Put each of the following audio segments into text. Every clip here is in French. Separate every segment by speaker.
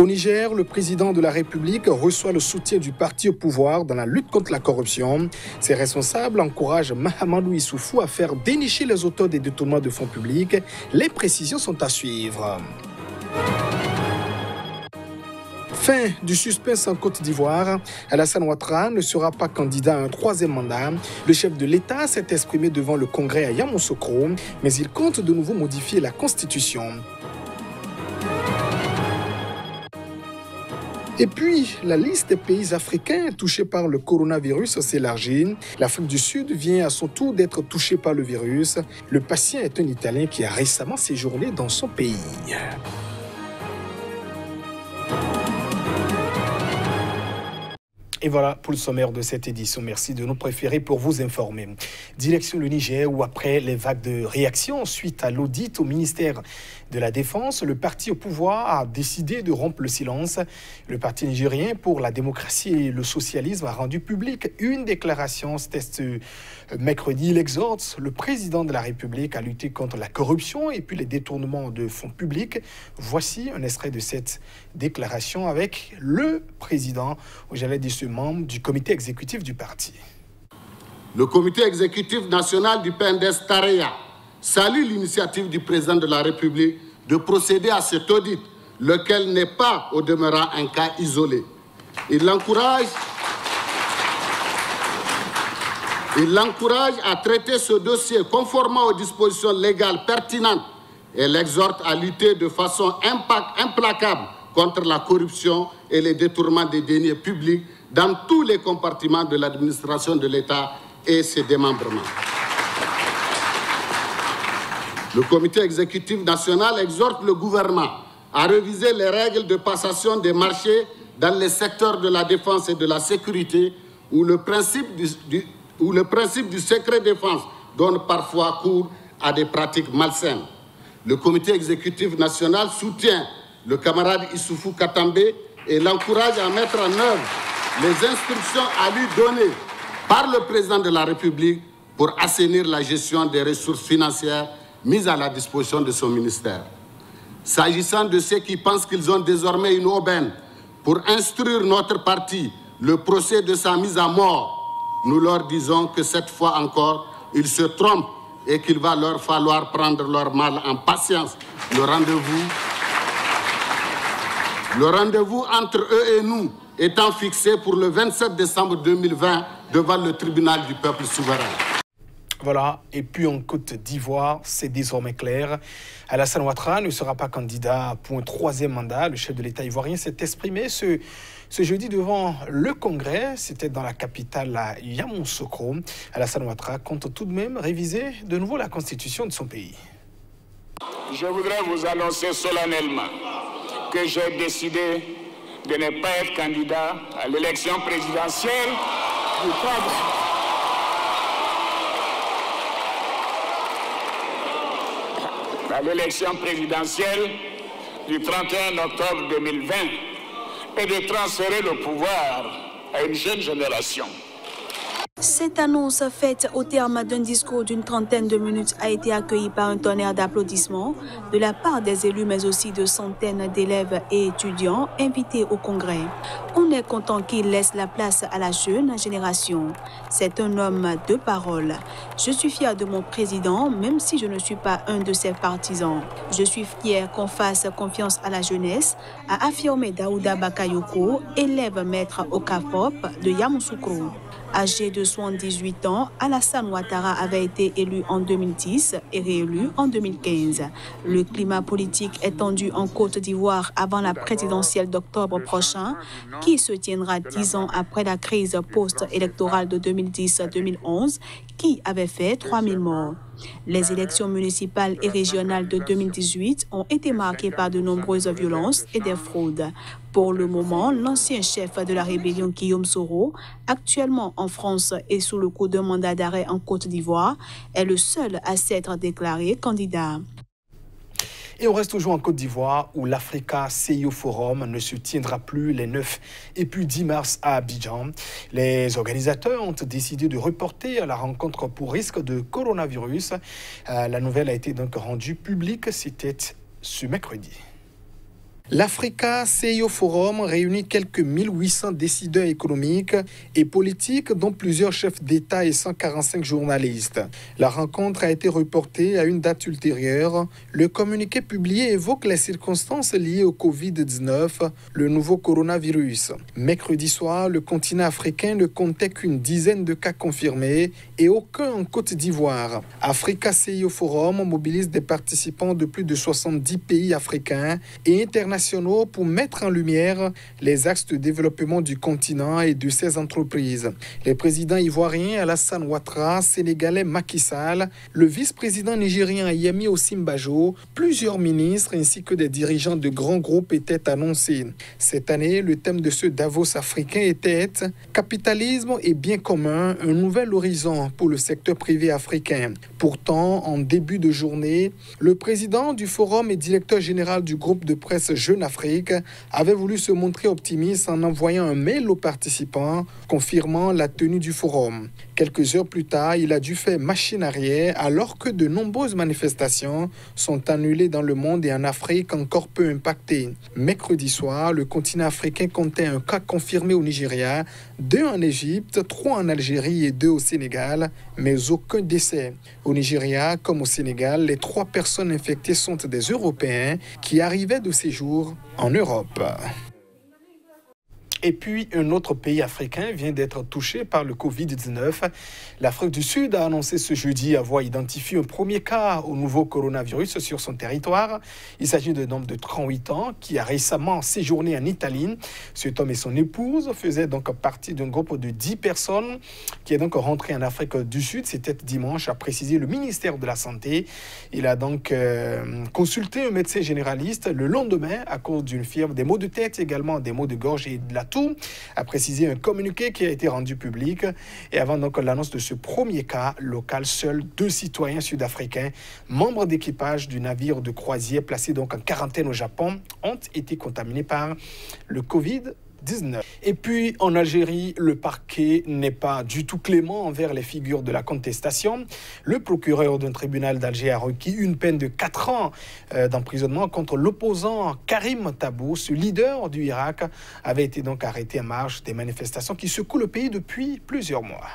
Speaker 1: Niger, le président de la République reçoit le soutien du parti au pouvoir dans la lutte contre la corruption. Ses responsables encouragent Mahamadou Issoufou à faire dénicher les auteurs des détournements de fonds publics. Les précisions sont à suivre. Fin du suspense en Côte d'Ivoire. Alassane Ouattara ne sera pas candidat à un troisième mandat. Le chef de l'État s'est exprimé devant le Congrès à Yamoussoukro, mais il compte de nouveau modifier la Constitution. Et puis, la liste des pays africains touchés par le coronavirus s'élargit. L'Afrique du Sud vient à son tour d'être touchée par le virus. Le patient est un Italien qui a récemment séjourné dans son pays. Et voilà pour le sommaire de cette édition. Merci de nous préférer pour vous informer. Direction le Niger, où après les vagues de réactions suite à l'audit au ministère de la Défense, le parti au pouvoir a décidé de rompre le silence. Le parti nigérien pour la démocratie et le socialisme a rendu public une déclaration. C'était mercredi. Il exhorte le président de la République à lutter contre la corruption et puis les détournements de fonds publics. Voici un extrait de cette déclaration avec le président, ou j'allais dire ce membre du comité exécutif du parti.
Speaker 2: Le comité exécutif national du PNDS Tareya salue l'initiative du président de la République de procéder à cet audit, lequel n'est pas au demeurant un cas isolé. Il l'encourage à traiter ce dossier conformément aux dispositions légales pertinentes et l'exhorte à lutter de façon implacable contre la corruption et les détournements des deniers publics dans tous les compartiments de l'administration de l'État et ses démembrements. Le comité exécutif national exhorte le gouvernement à réviser les règles de passation des marchés dans les secteurs de la défense et de la sécurité où le principe du secret défense donne parfois cours à des pratiques malsaines. Le comité exécutif national soutient le camarade Issoufou Katambe et l'encourage à mettre en œuvre les instructions à lui donner par le président de la République pour assainir la gestion des ressources financières mises à la disposition de son ministère. S'agissant de ceux qui pensent qu'ils ont désormais une aubaine pour instruire notre parti le procès de sa mise à mort, nous leur disons que cette fois encore, ils se trompent et qu'il va leur falloir prendre leur mal en patience. Le rendez-vous entre eux et nous étant fixé pour le 27 décembre 2020 devant le tribunal du peuple souverain.
Speaker 1: Voilà, et puis en Côte d'Ivoire, c'est désormais clair. Alassane Ouattara ne sera pas candidat pour un troisième mandat. Le chef de l'État ivoirien s'est exprimé ce jeudi devant le Congrès. C'était dans la capitale, à Yamoussoukro. Alassane Ouattara compte tout de même réviser de nouveau la constitution de son pays.
Speaker 3: Je voudrais vous annoncer solennellement que j'ai décidé de ne pas être candidat à l'élection présidentielle du à l'élection présidentielle du 31 octobre 2020 et de transférer le pouvoir à une jeune génération.
Speaker 4: Cette annonce faite au terme d'un discours d'une trentaine de minutes a été accueillie par un tonnerre d'applaudissements de la part des élus, mais aussi de centaines d'élèves et étudiants invités au Congrès. On est content qu'il laisse la place à la jeune génération. C'est un homme de parole. Je suis fier de mon président, même si je ne suis pas un de ses partisans. Je suis fier qu'on fasse confiance à la jeunesse, a affirmé Daouda Bakayoko, élève maître au CAFOP de Yamoussoukro. Âgé de 78 ans, Alassane Ouattara avait été élu en 2010 et réélu en 2015. Le climat politique est tendu en Côte d'Ivoire avant la présidentielle d'octobre prochain, qui se tiendra 10 ans après la crise post-électorale de 2010-2011, qui avait fait 3000 morts. Les élections municipales et régionales de 2018 ont été marquées par de nombreuses violences et des fraudes. Pour le moment, l'ancien chef de la rébellion Guillaume Soro, actuellement en France et sous le coup d'un mandat d'arrêt en Côte d'Ivoire, est le seul à s'être déclaré candidat.
Speaker 1: Et on reste toujours en Côte d'Ivoire où l'Africa CIO Forum ne se tiendra plus les 9 et puis 10 mars à Abidjan. Les organisateurs ont décidé de reporter la rencontre pour risque de coronavirus. La nouvelle a été donc rendue publique, c'était ce mercredi. L'Africa CEO Forum réunit quelques 1800 décideurs économiques et politiques, dont plusieurs chefs d'État et 145 journalistes. La rencontre a été reportée à une date ultérieure. Le communiqué publié évoque les circonstances liées au Covid-19, le nouveau coronavirus. Mercredi soir, le continent africain ne comptait qu'une dizaine de cas confirmés et aucun en Côte d'Ivoire. Africa CEO Forum mobilise des participants de plus de 70 pays africains et internationaux pour mettre en lumière les axes de développement du continent et de ses entreprises. Les présidents ivoiriens Alassane Ouattara, sénégalais Macky Sall, le vice-président nigérien Yemi Osinbajo, plusieurs ministres ainsi que des dirigeants de grands groupes étaient annoncés. Cette année, le thème de ce Davos africain était « Capitalisme et bien commun, un nouvel horizon pour le secteur privé africain ». Pourtant, en début de journée, le président du forum et directeur général du groupe de presse Jeune Afrique avait voulu se montrer optimiste en envoyant un mail aux participants confirmant la tenue du forum. Quelques heures plus tard, il a dû faire machine arrière alors que de nombreuses manifestations sont annulées dans le monde et en Afrique encore peu impactées. Mercredi soir, le continent africain comptait un cas confirmé au Nigeria, 2 en Égypte, 3 en Algérie et 2 au Sénégal, mais aucun décès. Au Nigeria, comme au Sénégal, les 3 personnes infectées sont des Européens qui arrivaient de séjour en Europe. Et puis, un autre pays africain vient d'être touché par le Covid-19. L'Afrique du Sud a annoncé ce jeudi avoir identifié un premier cas au nouveau coronavirus sur son territoire. Il s'agit d'un homme de 38 ans qui a récemment séjourné en Italie. Cet homme et son épouse faisaient donc partie d'un groupe de 10 personnes qui est donc rentré en Afrique du Sud. C'était dimanche, a précisé le ministère de la Santé. Il a donc consulté un médecin généraliste le lendemain à cause d'une fièvre, des maux de tête également, des maux de gorge et de la toux, a précisé un communiqué qui a été rendu public. Et avant donc l'annonce de ce premier cas local, seuls 2 citoyens sud-africains, membres d'équipage du navire de croisière placé donc en quarantaine au Japon, ont été contaminés par le Covid-19. Et puis en Algérie, le parquet n'est pas du tout clément envers les figures de la contestation. Le procureur d'un tribunal d'Alger a requis une peine de 4 ans d'emprisonnement contre l'opposant Karim Tabou. Ce leader du Irak avait été donc arrêté en marge des manifestations qui secouent le pays depuis plusieurs mois.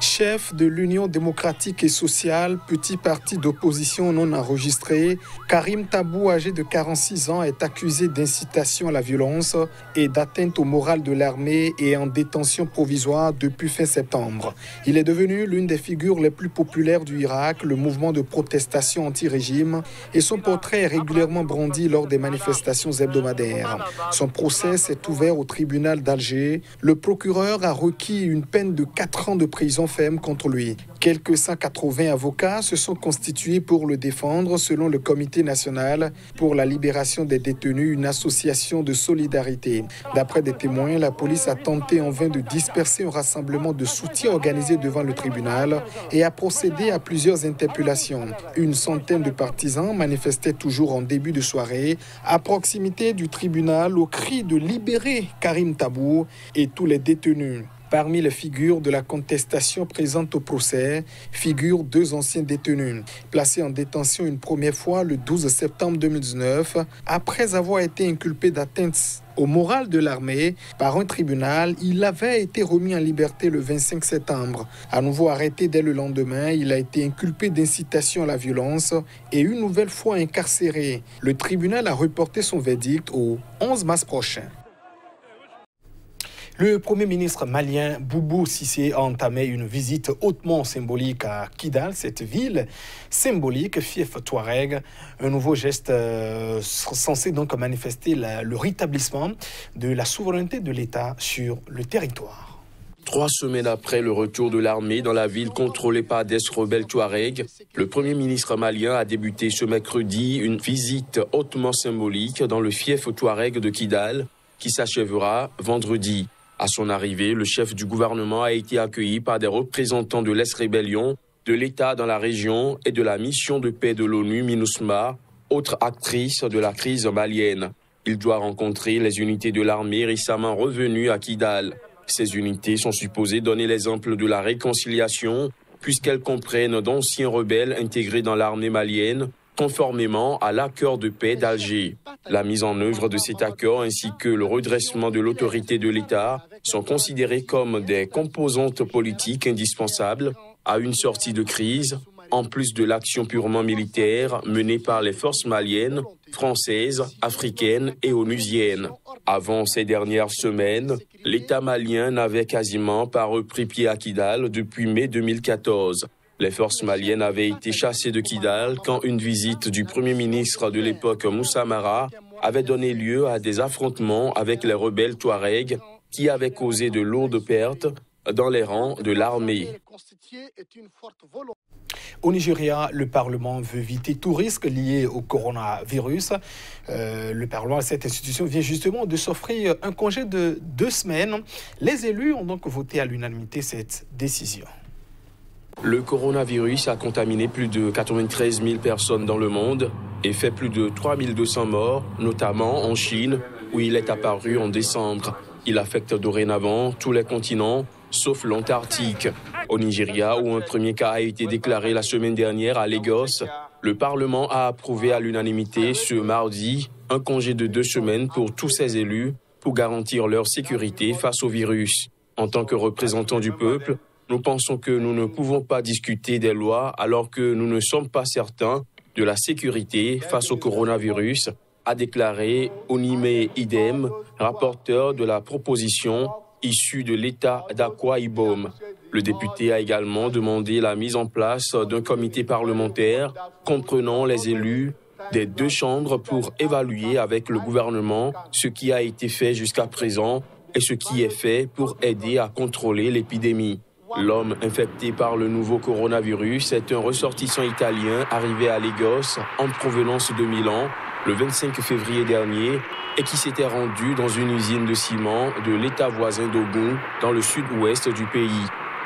Speaker 1: Chef de l'Union démocratique et sociale, petit parti d'opposition non enregistré, Karim Tabou, âgé de 46 ans, est accusé d'incitation à la violence et d'atteinte au moral de l'armée et en détention provisoire depuis fin septembre. Il est devenu l'une des figures les plus populaires du Irak, le mouvement de protestation anti-régime, et son portrait est régulièrement brandi lors des manifestations hebdomadaires. Son procès s'est ouvert au tribunal d'Alger. Le procureur a requis une peine de 4 ans de prison ferme contre lui. Quelques 180 avocats se sont constitués pour le défendre selon le Comité national pour la libération des détenus, une association de solidarité. D'après des témoins, la police a tenté en vain de disperser un rassemblement de soutien organisé devant le tribunal et a procédé à plusieurs interpellations. Une centaine de partisans manifestaient toujours en début de soirée à proximité du tribunal au cri de libérer Karim Tabou et tous les détenus. Parmi les figures de la contestation présentes au procès, figurent 2 anciens détenus, placés en détention une première fois le 12 septembre 2019, après avoir été inculpés d'atteinte au moral de l'armée par un tribunal. Il avait été remis en liberté le 25 septembre. À nouveau arrêté dès le lendemain, il a été inculpé d'incitation à la violence et une nouvelle fois incarcéré. Le tribunal a reporté son verdict au 11 mars prochain. Le Premier ministre malien Boubou Cissé a entamé une visite hautement symbolique à Kidal, cette ville symbolique, fief Touareg. Un nouveau geste censé donc manifester le rétablissement de la souveraineté de l'État sur le territoire.
Speaker 5: 3 semaines après le retour de l'armée dans la ville contrôlée par des rebelles Touaregs, le Premier ministre malien a débuté ce mercredi une visite hautement symbolique dans le fief Touareg de Kidal, qui s'achèvera vendredi. À son arrivée, le chef du gouvernement a été accueilli par des représentants de l'Est-Rébellion, de l'État dans la région et de la mission de paix de l'ONU MINUSMA, autre actrice de la crise malienne. Il doit rencontrer les unités de l'armée récemment revenues à Kidal. Ces unités sont supposées donner l'exemple de la réconciliation, puisqu'elles comprennent d'anciens rebelles intégrés dans l'armée malienne, conformément à l'accord de paix d'Alger. La mise en œuvre de cet accord ainsi que le redressement de l'autorité de l'État sont considérés comme des composantes politiques indispensables à une sortie de crise, en plus de l'action purement militaire menée par les forces maliennes, françaises, africaines et onusiennes. Avant ces dernières semaines, l'État malien n'avait quasiment pas repris pied à Kidal depuis mai 2014. Les forces maliennes avaient été chassées de Kidal quand une visite du Premier ministre de l'époque Moussa Mara avait donné lieu à des affrontements avec les rebelles Touaregs qui avaient causé de lourdes pertes dans les rangs de l'armée.
Speaker 1: Au Nigeria, le Parlement veut éviter tout risque lié au coronavirus. Le Parlement, cette institution, vient justement de s'offrir un congé de 2 semaines. Les élus ont donc voté à l'unanimité cette décision.
Speaker 5: Le coronavirus a contaminé plus de 93 000 personnes dans le monde et fait plus de 3 200 morts, notamment en Chine, où il est apparu en décembre. Il affecte dorénavant tous les continents, sauf l'Antarctique. Au Nigeria, où un premier cas a été déclaré la semaine dernière à Lagos, le Parlement a approuvé à l'unanimité ce mardi un congé de 2 semaines pour tous ses élus pour garantir leur sécurité face au virus. En tant que représentants du peuple, nous pensons que nous ne pouvons pas discuter des lois alors que nous ne sommes pas certains de la sécurité face au coronavirus, a déclaré Onime Idem, rapporteur de la proposition issue de l'État d'Akwa Ibom. Le député a également demandé la mise en place d'un comité parlementaire comprenant les élus des 2 chambres pour évaluer avec le gouvernement ce qui a été fait jusqu'à présent et ce qui est fait pour aider à contrôler l'épidémie. L'homme infecté par le nouveau coronavirus est un ressortissant italien arrivé à Lagos en provenance de Milan le 25 février dernier et qui s'était rendu dans une usine de ciment de l'État voisin d'Ogun dans le sud-ouest du pays.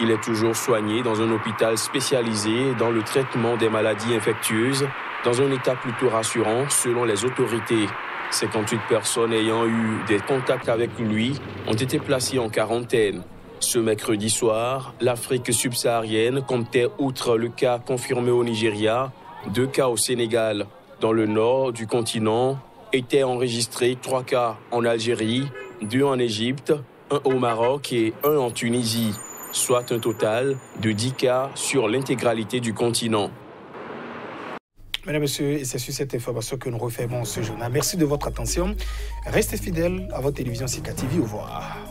Speaker 5: Il est toujours soigné dans un hôpital spécialisé dans le traitement des maladies infectieuses, dans un état plutôt rassurant selon les autorités. 58 personnes ayant eu des contacts avec lui ont été placées en quarantaine. Ce mercredi soir, l'Afrique subsaharienne comptait, outre le cas confirmé au Nigeria, 2 cas au Sénégal. Dans le nord du continent, étaient enregistrés 3 cas en Algérie, 2 en Égypte, 1 au Maroc et 1 en Tunisie, soit un total de 10 cas sur l'intégralité du continent.
Speaker 1: Mesdames, Messieurs, c'est sur cette information que nous refermons ce journal. Merci de votre attention. Restez fidèles à votre télévision Sika TV. Au revoir.